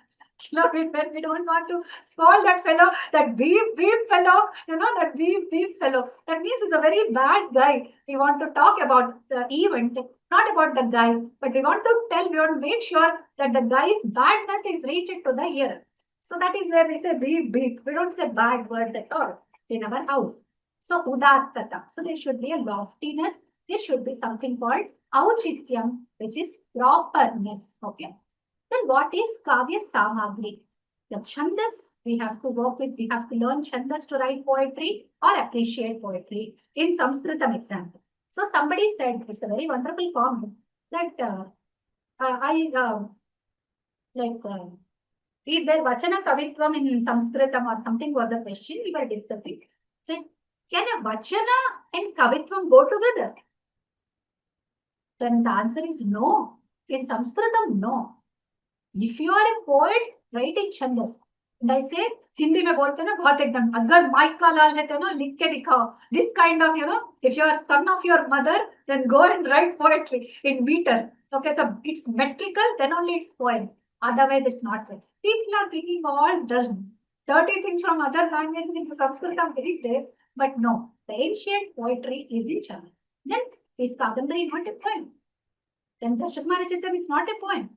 When we don't want to scold that fellow, that beep fellow, that beep fellow. That means he's a very bad guy. We want to talk about the event, not about the guy, but we want to make sure that the guy's badness is reaching to the ear. So that is where we say beep. We don't say bad words at all in our house. So udattata. So there should be a loftiness. There should be something called auchityam, which is properness. Okay. Then what is Kavya Samagri? The Chandas we have to work with. We have to learn Chandas to write poetry or appreciate poetry. In Sanskritam example. So somebody said, it's a very wonderful comment, that is there Vachana Kavitvam in Sanskritam or something was a question we were discussing. So can a Vachana and Kavitvam go together? Then the answer is no. In Sanskritam, no. If you are a poet writing Chandas, and I say, Hindi mein bolte na bahut ekdam, agar Mike ka lal hai to likh ke dikhao. This kind of, if you are son of your mother, then go and write poetry in meter. Okay, so it's metrical, then only it's poem. Otherwise, it's not right. People are bringing all dirty things from other languages into Sanskritam these days, but no, the ancient poetry is in Chandas. Then is Kadambari not a poem? Then Dashakmarachitam is not a poem.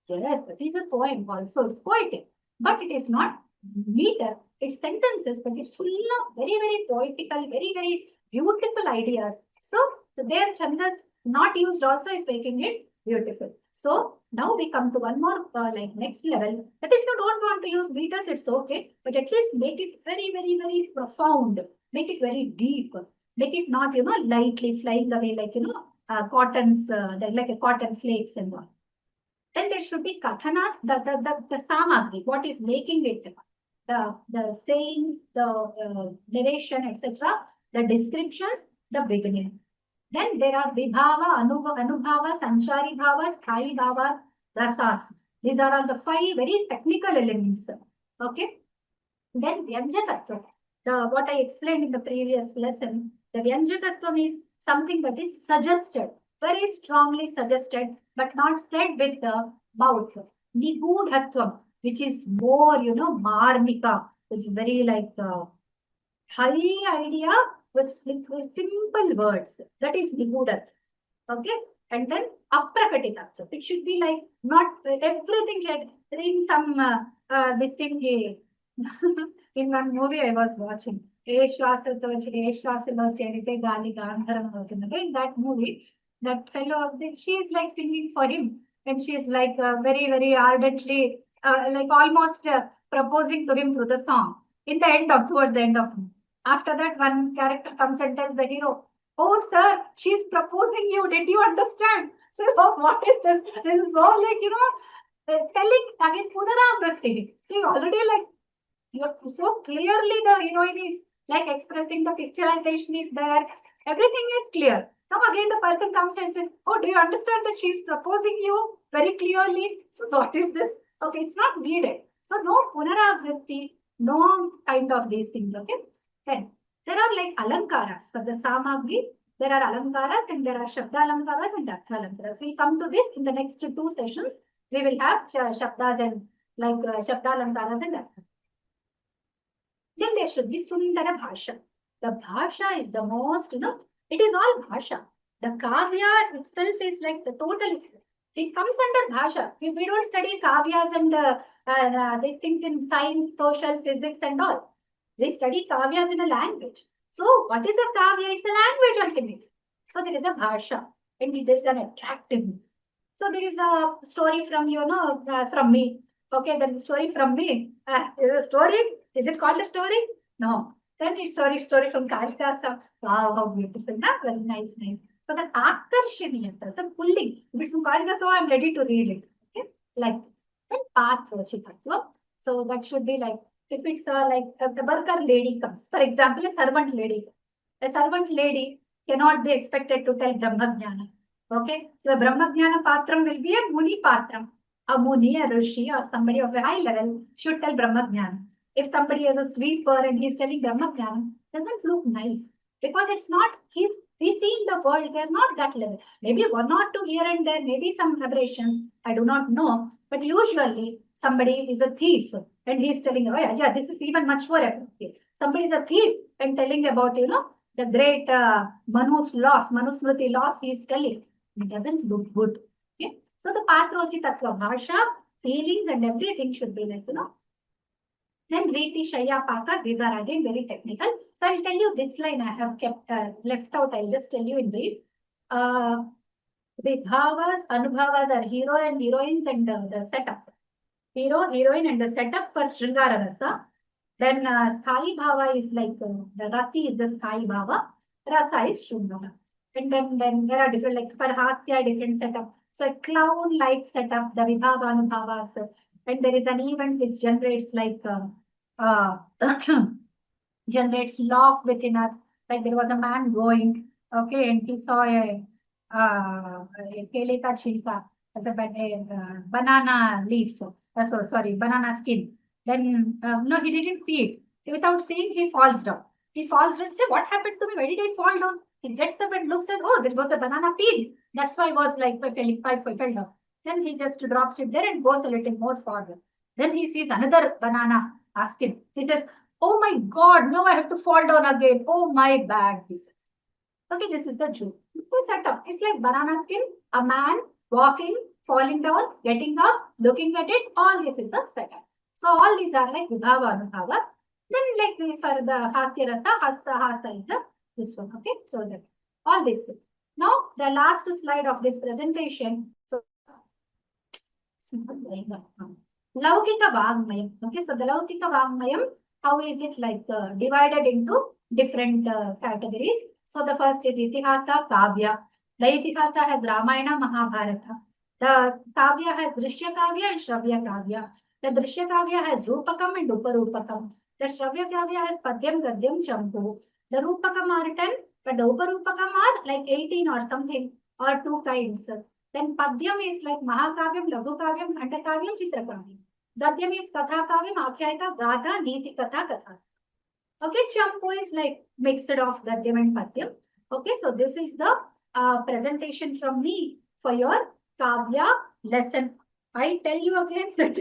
Yes, it is a poem also. It's poetic, but it is not meter. It's sentences, but it's full of very, very poetical, very, very beautiful ideas. So their Chandas not used also is making it beautiful. So now we come to one more next level. That if you don't want to use meters, it's okay, but at least make it very, very, very profound. Make it very deep. Make it not lightly flying away cottons, like a cotton flakes and all. Then there should be kathanas, the samagri, what is making it, the sayings, the narration, etc., the descriptions, the beginning. Then there are vibhava, anubhava, sanchari bhava, sthayi bhava, rasas. These are all the 5 very technical elements. Okay. Then Vyanjakatva, what I explained in the previous lesson, the Vyanjakatvam is something that is suggested, very strongly suggested, but not said with the mouth. Nigudhatvam, which is more, marmika, which is very like high idea with simple words. That is Nigudat. Okay. And then Aprakatitatva. It should be like not everything like in some this thing. In one movie I was watching, in that movie, that fellow, she is like singing for him, and she is like very, very ardently, like almost proposing to him through the song. Towards the end of the movie. After that, one character comes and tells the hero, "Oh, sir, she's proposing you. Did you understand?" So, oh, what is this? This is all like, telling again, Punarabhrati. So, you already like, so clearly the heroine is like expressing, the picturization is there, everything is clear. Now again the person comes and says, "Oh, do you understand that she's proposing you very clearly?" So what is this? Okay, it's not needed. So no punarabhriti, no kind of these things. Okay. Then there are like alankaras for the samagri. There are alankaras and there are shabda alankaras and artha alankaras. We'll come to this in the next 2 sessions. We will have shabdas and like shabda alankaras and artha. Then there should be Sundara Bhasha. The Bhasha is the most, it is all Bhasha. The Kavya itself is like the total, it comes under Bhasha. We don't study Kavyas and these things in science, social, physics and all. We study Kavyas in a language. So what is a Kavya? It's a language ultimately. So there is a Bhasha and there is an attractiveness. So there is a story from, from me. Okay, there is a story from me. Is a story? Is it called a story? No. Then it's story from Kalidasa. Wow, how beautiful. Not very nice, nice. So that akarshaniya, so pulling. If it's from Kalidasa, I'm ready to read it. Okay, like this. Then pathrochitatva. So that should be like, if it's like a worker lady comes, for example, a servant lady. A servant lady cannot be expected to tell Brahmajnana. Okay, so the Brahmajnana patram will be a Muni patram. A Muni, a Rishi, or somebody of a high level should tell Brahmajnana. If somebody is a sweeper and he's telling Brahmajnana, doesn't look nice because it's not, we see in the world, they're not that level. Maybe 1 or 2 here and there, maybe some aberrations, I do not know. But usually somebody is a thief and he's telling, oh yeah, this is even much more appropriate. Somebody is a thief and telling about, the great Manu's loss, Manusmriti loss, he is telling. It doesn't look good. Okay? So the Patrochi Tattva Bhasha, feelings and everything should be like, Then Riti, Shaya, Paka, these are again very technical. So I'll tell you this line I have kept left out. I'll just tell you in brief. Vibhavas, Anubhavas are hero and heroines and the setup. Hero, heroine and the setup for Sringara Rasa. Then Sthayi Bhava is like, the Rati is the Sthayi Bhava. Rasa is Shringara. And then there are different, like for Hasya, different setup. So a clown-like setup, the Vibhava Anubhavas. And there is an event which generates like, generates laugh within us. Like there was a man going, okay, and he saw a kele ka chilka, as a banana leaf. Banana skin. Then, no, he didn't see it. Without seeing, he falls down. He falls down. Say, what happened to me? Why did I fall down? He gets up and looks at, oh, there was a banana peel. That's why I was like, I fell down. Then he just drops it there and goes a little more forward. Then he sees another banana skin. He says, oh my God, now I have to fall down again. Oh my bad, he says. Okay, this is the joke. Setup. It's like banana skin, a man walking, falling down, getting up, looking at it. All this is a setup. So all these are like Vibhava Anubhava. Then like for the Hasya Rasa, Hasa is this one. Okay, so that all this is. Now the last slide of this presentation. So Laukika Vagmayam. Okay, so the Laukika Vagmayam, how is it like divided into different categories? So the first is Itihasa, Kavya. The Itihasa has Ramayana, Mahabharata. The Kavya has Drishya Kavya and Shravya Kavya. The Drishya Kavya has Rupakam and Uparupakam. The Shravya Kavya has Padyam, Gadyam, Champu. The Rupakam are 10, but the Uparupakam are like 18 or something, or 2 kinds. Then Padyam is like Mahakavyam, Laghukavyam, Khandakavyam, Chitrakavyam. Gadyam is Kathakavyam, Akhyayika, Gatha, Niti Katha, Katha. Okay, Champu is like mixed of Gadyam and Padyam. Okay, so this is the presentation from me for your Kavya lesson. I tell you again that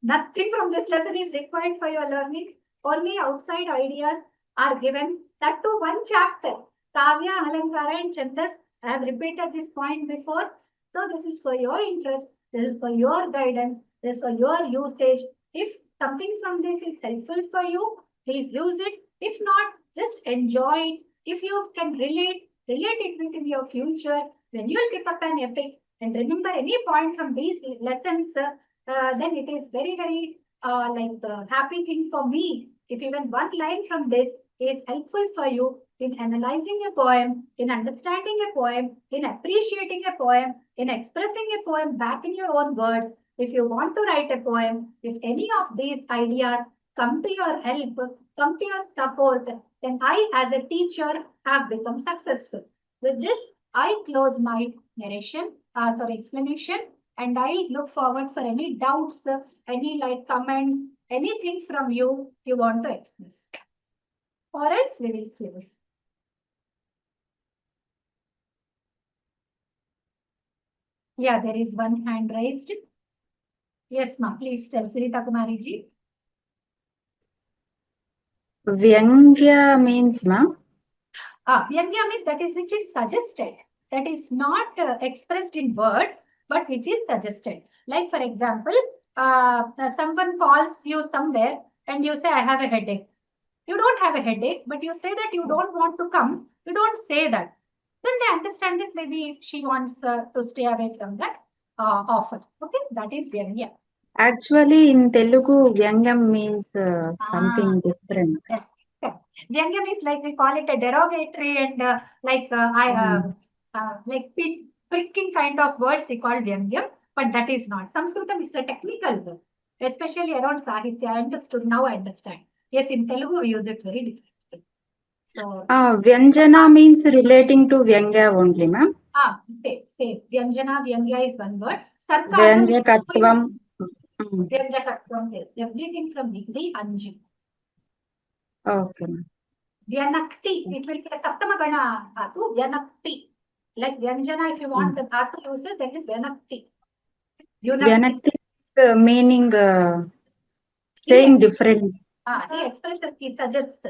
nothing from this lesson is required for your learning. Only outside ideas are given. That to one chapter. Kavya, Alankara and Chandas. I have repeated this point before. So this is for your interest. This is for your guidance. This is for your usage. If something from this is helpful for you, please use it. If not, just enjoy it. If you can relate it within your future. When you will pick up an epic and remember any point from these lessons, then it is very, very happy thing for me. If even one line from this is helpful for you in analyzing a poem, in understanding a poem, in appreciating a poem, in expressing a poem back in your own words. If you want to write a poem, if any of these ideas come to your help, come to your support, then I, as a teacher, have become successful. With this, I close my narration, explanation, and I look forward for any doubts, any like comments, anything from you want to express. Or else we will close. Yeah, there is one hand raised. Yes, ma'am. Please tell Sunita Kumari ji. Vyangya means, ma'am? Vyangya means that is which is suggested. That is not expressed in words, but which is suggested. Like for example, someone calls you somewhere and you say, I have a headache. You don't have a headache, but you say that you don't want to come. You don't say that. Then they understand that maybe she wants to stay away from that offer. Okay, that is Vyangya. Actually, in Telugu, Vyangyam means something different. Vyangyam is like we call it a derogatory and pricking kind of words we call Vyangyam, but that is not. Sanskritam is a technical word, especially around Sahitya. I understood, now I understand. Yes, in Telugu we use it very differently. So, Vyanjana means relating to Vyangya only, ma'am? Same. Vyanjana, Vyangya is one word. Sarkasm Vyanjakatvam. Vyanjakatvam is everything from degree Anju. Okay, ma'am. Vyanakti, it will be a Saptama Gana Dhatu, Vyanakti. Like Vyanjana, if you want the Dhatu uses, that is Vyanakti. Vyanakti is meaning saying different. He expresses, he suggests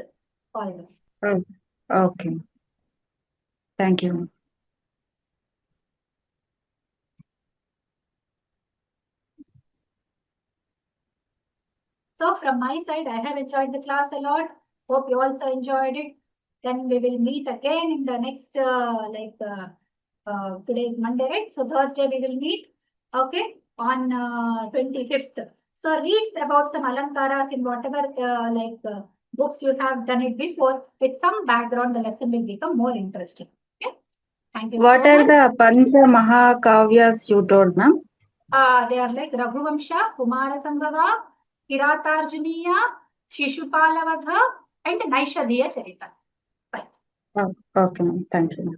all this. Oh, okay. Thank you. So from my side, I have enjoyed the class a lot. Hope you also enjoyed it. Then we will meet again in the next, today is Monday, right? So Thursday we will meet, okay, on 25th. So reads about some alankaras in whatever books you have done it before. With some background, the lesson will become more interesting. Okay? Thank you What so are much. the Pancha Mahakavyas you told, ma'am? They are like Raghuvamsha, Kumarasambhava, Kiratarjuniya, Shishupalavadha, and Naishadhiya Charita. Fine. Oh, okay, ma'am. Thank you.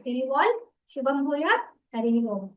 See you all. Shubham Bhuyat. Hari Om.